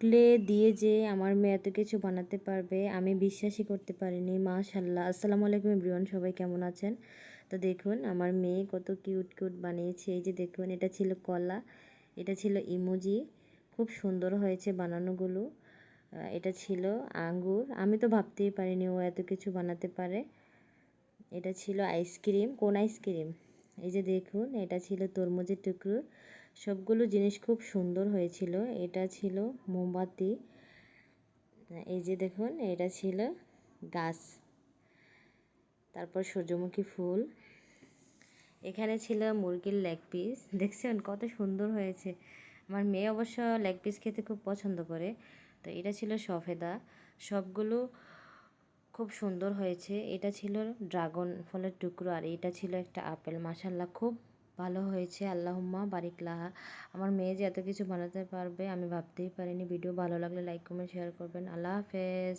উঠলে দিয়ে যে আমার মেয়ে এত কিছু বানাতে পারবে আমি বিশ্বাসই করতে পারিনি। মাশাআল্লাহ। আসসালামু আলাইকুম এভরিওয়ান, সবাই কেমন আছেন? তো দেখুন আমার মেয়ে কত কিউট কিউট বানিয়েছে। এই যে দেখুন, এটা ছিল কলা, এটা ছিল ইমোজি, খুব সুন্দর হয়েছে বানানোগুলো। এটা ছিল আঙ্গুর, আমি তো ভাবতেই পারিনি ও এত কিছু বানাতে পারে। এটা ছিল আইসক্রিম, কোন আইসক্রিম? এই যে দেখুন, এটা ছিল তরমুজের টুকরো। সবগুলো জিনিস খুব সুন্দর হয়েছিল। এটা ছিল মোমবাতি। এই যে দেখুন, এটা ছিল গাছ, তারপর সূর্যমুখী ফুল। এখানে ছিল মুরগির লেগ পিস, দেখছেন কত সুন্দর হয়েছে। আমার মেয়ে অবশ্য লেগ পিস খেতে খুব পছন্দ করে। তো এটা ছিল সফেদা, সবগুলো খুব সুন্দর হয়েছে। এটা ছিল ড্রাগন ফলের টুকরো, আর এটা ছিল একটা আপেল। মাশাআল্লাহ, খুব ভালো হয়েছে। আল্লাহুম্মা বারিক লাহা। আমার মেয়ে যে এত কিছু বানাতে পারবে আমি ভাবতেই পারিনি। ভিডিও ভালো লাগলে লাইক কমেন্ট শেয়ার করবেন। আল্লাহ হাফেজ।